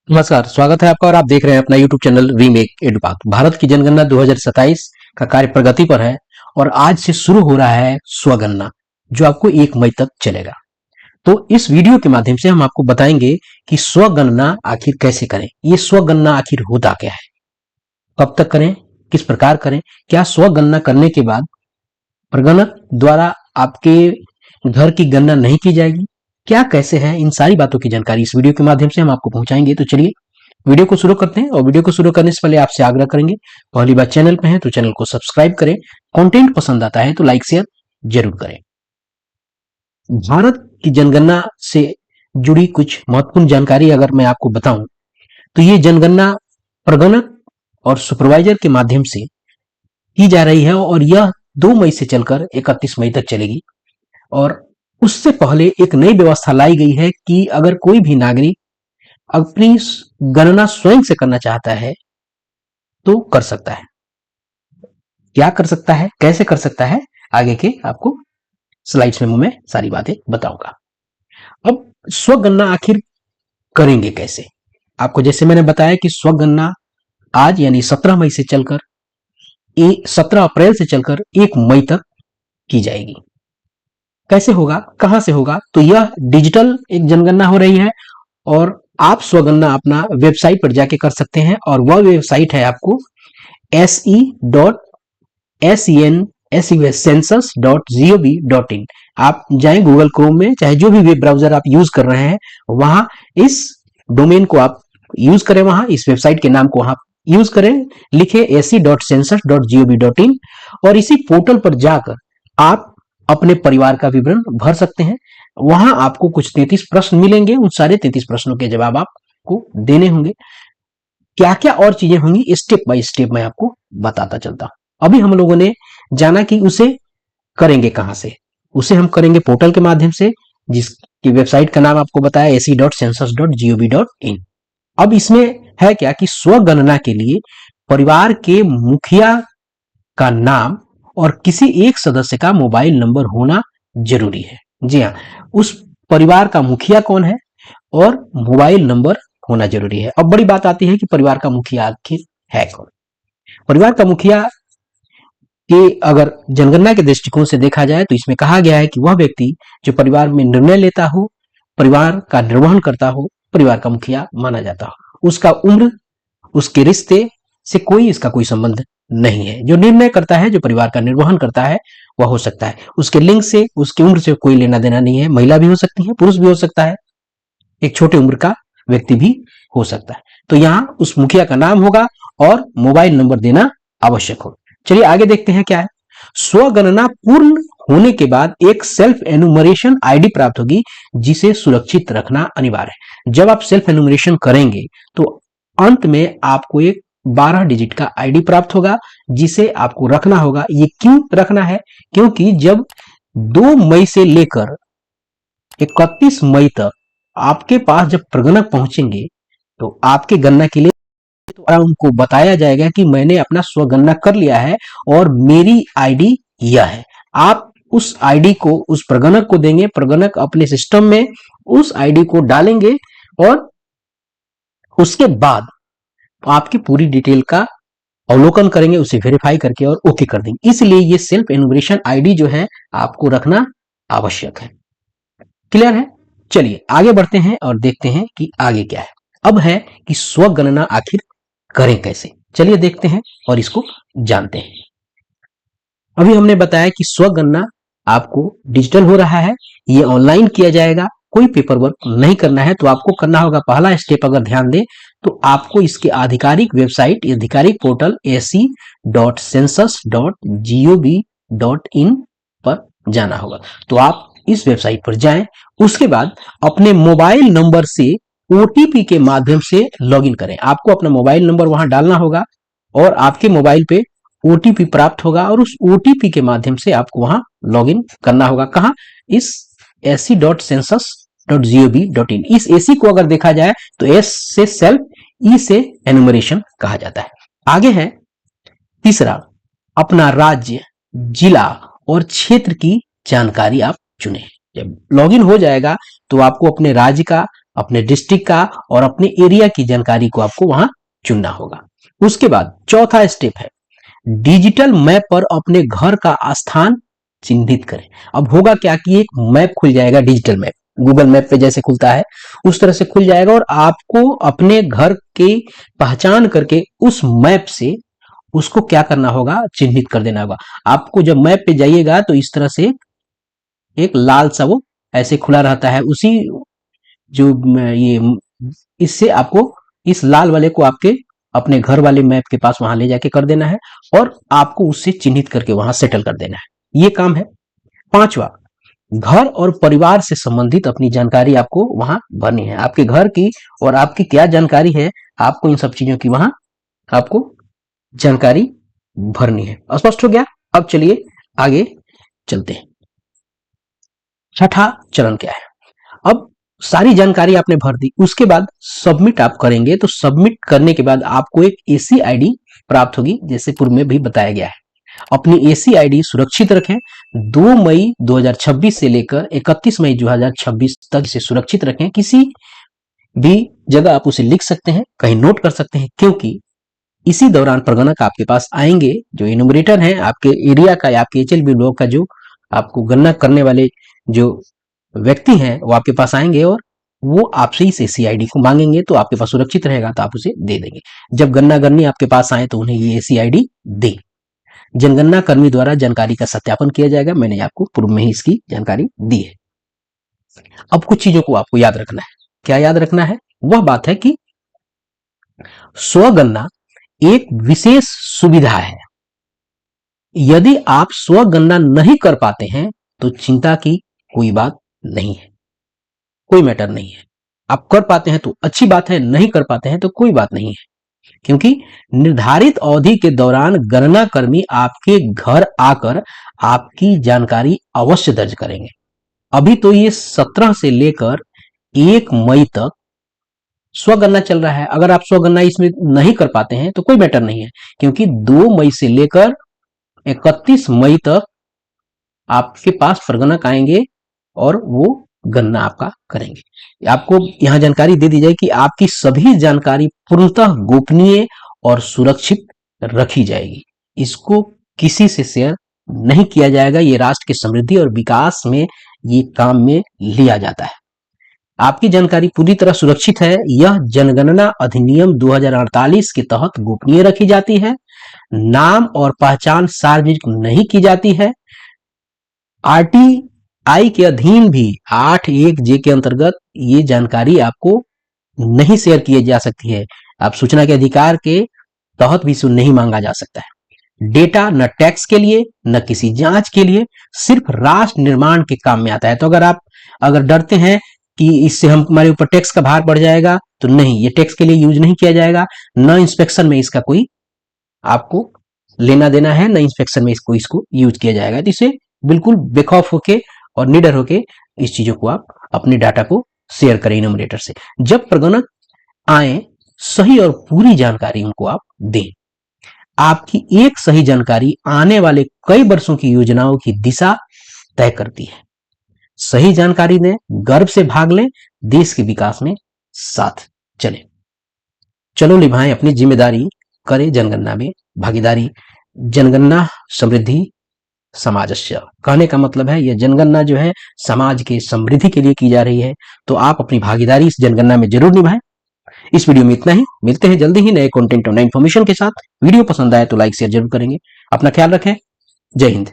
नमस्कार, स्वागत है आपका और आप देख रहे हैं अपना YouTube channel we make Edupak. Bharat की जनगणना 2027 का कार्य प्रगति पर है और आज से शुरू हो रहा है स्वगणना, जो आपको 1 मई तक चलेगा। तो इस वीडियो के माध्यम से हम आपको बताएंगे कि स्वगणना आखिर कैसे करें, ये स्वगणना आखिर होता क्या है, कब तक करें, किस प्रकार करें, क्या स्वगणना करने के बाद प्रगणक द्वारा आपके घर की गणना नहीं की जाएगी, क्या कैसे है, इन सारी बातों की जानकारी इस वीडियो के माध्यम से हम आपको पहुंचाएंगे। तो चलिए वीडियो को शुरू करते हैं और वीडियो को शुरू करने से पहले आपसे आग्रह करेंगे, पहली बार चैनल पे हैं तो चैनल को सब्सक्राइब करें, कंटेंट पसंद आता है तो लाइक शेयर जरूर करें। भारत की जनगणना से जुड़ी कुछ महत्वपूर्ण जानकारी अगर मैं आपको बताऊं तो ये जनगणना प्रगणक और सुपरवाइजर के माध्यम से की जा रही है और यह 2 मई से चलकर 31 मई तक चलेगी। और उससे पहले एक नई व्यवस्था लाई गई है कि अगर कोई भी नागरिक अपनी गणना स्वयं से करना चाहता है तो कर सकता है। क्या कर सकता है, कैसे कर सकता है, आगे के आपको स्लाइड्स में मैं सारी बातें बताऊंगा। अब स्वगणना आखिर करेंगे कैसे, आपको जैसे मैंने बताया कि स्वगणना आज यानी 17 मई से चलकर 17 अप्रैल से चलकर 1 मई तक की जाएगी। कैसे होगा, कहां से होगा, तो यह डिजिटल एक जनगणना हो रही है और आप स्वगणना अपना वेबसाइट पर जाके कर सकते हैं और वह वेबसाइट है आपको se.census.gov.in। आप जाएं गूगल क्रोम में, चाहे जो भी वेब ब्राउजर आप यूज कर रहे हैं वहां इस डोमेन को आप यूज करें, वहां इस वेबसाइट के नाम को आप यूज करें, लिखे se.census.gov.in और इसी पोर्टल पर जाकर आप अपने परिवार का विवरण भर सकते हैं। वहां आपको कुछ 33 प्रश्न मिलेंगे, उन सारे 33 प्रश्नों के जवाब आपको देने होंगे। क्या क्या और चीजें होंगी स्टेप बाय स्टेप मैं आपको बताता चलता हूं। अभी हम लोगों ने जाना कि उसे करेंगे कहां से, उसे हम करेंगे पोर्टल के माध्यम से, जिसकी वेबसाइट का नाम आपको बताया se.census.gov.in। अब इसमें है क्या कि स्वगणना के लिए परिवार के मुखिया का नाम और किसी एक सदस्य का मोबाइल नंबर होना जरूरी है। जी हाँ, उस परिवार का मुखिया कौन है और मोबाइल नंबर होना जरूरी है। अब बड़ी बात आती है कि परिवार का मुखिया आखिर है कौन। परिवार का मुखिया के अगर जनगणना के दृष्टिकोण से देखा जाए तो इसमें कहा गया है कि वह व्यक्ति जो परिवार में निर्णय लेता हो, परिवार का निर्वहन करता हो, परिवार का मुखिया माना जाता हो। उसका उम्र, उसके रिश्ते से कोई इसका कोई संबंध नहीं है। जो निर्णय करता है, जो परिवार का निर्वहन करता है, वह हो सकता है। उसके लिंग से, उसकी उम्र से कोई लेना देना नहीं है। महिला भी हो सकती है, पुरुष भी हो सकता है, एक छोटे उम्र का व्यक्ति भी हो सकता है। तो यहां उस मुखिया का नाम होगा और मोबाइल नंबर देना आवश्यक हो। चलिए आगे देखते हैं क्या है। स्वगणना पूर्ण होने के बाद एक सेल्फ एनुमरेशन आईडी प्राप्त होगी, जिसे सुरक्षित रखना अनिवार्य है। जब आप सेल्फ एनुमरेशन करेंगे तो अंत में आपको एक 12 डिजिट का आईडी प्राप्त होगा, जिसे आपको रखना होगा। ये क्यों रखना है, क्योंकि जब 2 मई से लेकर 31 मई तक आपके पास जब प्रगणक पहुंचेंगे तो आपके गणना के लिए तो उनको बताया जाएगा कि मैंने अपना स्वगणना कर लिया है और मेरी आईडी यह है। आप उस आईडी को उस प्रगणक को देंगे, प्रगणक अपने सिस्टम में उस आईडी को डालेंगे और उसके बाद आपकी पूरी डिटेल का अवलोकन करेंगे, उसे वेरीफाई करके और ओके कर देंगे। इसलिए ये सेल्फ एनुमरेशन आईडी जो है आपको रखना आवश्यक है। क्लियर है। चलिए आगे बढ़ते हैं और देखते हैं कि आगे क्या है। अब है कि स्वगणना आखिर करें कैसे, चलिए देखते हैं और इसको जानते हैं। अभी हमने बताया कि स्वगणना आपको डिजिटल हो रहा है, ये ऑनलाइन किया जाएगा, कोई पेपर वर्क नहीं करना है। तो आपको करना होगा पहला स्टेप, अगर ध्यान दें तो आपको इसके आधिकारिक वेबसाइट, आधिकारिक पोर्टल se.census.gov.in पर जाना होगा। तो आप इस वेबसाइट पर जाएं, उसके बाद अपने मोबाइल नंबर से ओटीपी के माध्यम से लॉगिन करें। आपको अपना मोबाइल नंबर वहां डालना होगा और आपके मोबाइल पे ओटीपी प्राप्त होगा और उस ओटीपी के माध्यम से आपको वहां लॉगिन करना होगा। कहां, इस se.census.gov.in। इस एसी को अगर देखा जाए तो एस से सेल्फ, ई से एनुमरेशन कहा जाता है। आगे है तीसरा, अपना राज्य, जिला और क्षेत्र की जानकारी आप चुने। जब लॉगिन हो जाएगा तो आपको अपने राज्य का, अपने डिस्ट्रिक्ट का और अपने एरिया की जानकारी को आपको वहां चुनना होगा। उसके बाद चौथा स्टेप है डिजिटल मैप पर अपने घर का स्थान चिन्हित करें। अब होगा क्या कि एक मैप खुल जाएगा, डिजिटल मैप गूगल मैप पे जैसे खुलता है उस तरह से खुल जाएगा और आपको अपने घर की पहचान करके उस मैप से उसको क्या करना होगा, चिन्हित कर देना होगा। आपको जब मैप पे जाइएगा तो इस तरह से एक लाल सा वो ऐसे खुला रहता है, उसी जो ये इससे आपको इस लाल वाले को आपके अपने घर वाले मैप के पास वहां ले जाके कर देना है और आपको उससे चिन्हित करके वहां सेटल कर देना है। ये काम है। पांचवा, घर और परिवार से संबंधित अपनी जानकारी आपको वहां भरनी है। आपके घर की और आपकी क्या जानकारी है, आपको इन सब चीजों की वहां आपको जानकारी भरनी है। स्पष्ट हो गया? अब चलिए आगे चलते हैं। छठा चरण क्या है? अब सारी जानकारी आपने भर दी, उसके बाद सबमिट आप करेंगे तो सबमिट करने के बाद आपको एक एसी आईडी प्राप्त होगी, जैसे पूर्व में भी बताया गया है। अपनी एसी आईडी सुरक्षित रखें। 2 मई 2026 से लेकर 31 मई 2026 तक इसे सुरक्षित रखें। किसी भी जगह आप उसे लिख सकते हैं, कहीं नोट कर सकते हैं, क्योंकि इसी दौरान प्रगणक आपके पास आएंगे। जो इन्यूमरेटर हैं आपके एरिया का या आपके एचएलबी ब्लॉक का, जो आपको गणना करने वाले जो व्यक्ति हैं वो आपके पास आएंगे और वो आपसे इस एसी आईडी को मांगेंगे, तो आपके पास सुरक्षित रहेगा तो आप उसे दे देंगे। जब गणना करनी आपके पास आए तो उन्हें ये एसी आईडी दे। जनगणना कर्मी द्वारा जानकारी का सत्यापन किया जाएगा। मैंने आपको पूर्व में ही इसकी जानकारी दी है। अब कुछ चीजों को आपको याद रखना है। क्या याद रखना है? वह बात है कि स्वगणना एक विशेष सुविधा है। यदि आप स्वगणना नहीं कर पाते हैं तो चिंता की कोई बात नहीं है, कोई मैटर नहीं है। आप कर पाते हैं तो अच्छी बात है, नहीं कर पाते हैं तो कोई बात नहीं है, क्योंकि निर्धारित अवधि के दौरान गणना कर्मी आपके घर आकर आपकी जानकारी अवश्य दर्ज करेंगे। अभी तो ये 17 से लेकर 1 मई तक स्वगणना चल रहा है। अगर आप स्वगणना इसमें नहीं कर पाते हैं तो कोई मैटर नहीं है, क्योंकि 2 मई से लेकर 31 मई तक आपके पास प्रगणक आएंगे और वो गणना आपका करेंगे। आपको यहां जानकारी दे दी जाए कि आपकी सभी जानकारी पूर्णतः गोपनीय और सुरक्षित रखी जाएगी। इसको किसी से शेयर नहीं किया जाएगा। ये राष्ट्र की समृद्धि और विकास में ये काम में लिया जाता है। आपकी जानकारी पूरी तरह सुरक्षित है। यह जनगणना अधिनियम 2048 के तहत गोपनीय रखी जाती है। नाम और पहचान सार्वजनिक नहीं की जाती है। आरटीआई के अधीन भी 8(1)J के अंतर्गत ये जानकारी आपको नहीं शेयर की जा सकती है। आप सूचना के अधिकार के तहत भी इसे नहीं मांगा जा सकता है। डेटा न टैक्स के लिए न किसी जांच के लिए, सिर्फ राष्ट्र निर्माण के काम में आता है। तो अगर डरते हैं कि इससे हमारे ऊपर टैक्स का भार बढ़ जाएगा, तो नहीं, ये टैक्स के लिए यूज नहीं किया जाएगा। न इंस्पेक्शन में इसका कोई आपको लेना देना है, न इंस्पेक्शन में इसको यूज किया जाएगा। तो इसे बिल्कुल बेखौफ होके और निडर होके इस चीजों को आप अपने डाटा को शेयर करें इन्यूमरेटर से। जब प्रगणक आए, सही और पूरी जानकारी उनको आप दें। आपकी एक सही जानकारी आने वाले कई वर्षों की योजनाओं की दिशा तय करती है। सही जानकारी दें, गर्व से भाग लें, देश के विकास में साथ चलें। चलो निभाएं अपनी जिम्मेदारी, करें जनगणना में भागीदारी। जनगणना समृद्धि समाजस्य, कहने का मतलब है यह जनगणना जो है समाज के समृद्धि के लिए की जा रही है। तो आप अपनी भागीदारी इस जनगणना में जरूर निभाएं। इस वीडियो में इतना ही। मिलते हैं जल्दी ही नए कंटेंट और नए इन्फॉर्मेशन के साथ। वीडियो पसंद आए तो लाइक शेयर जरूर करेंगे। अपना ख्याल रखें। जय हिंद।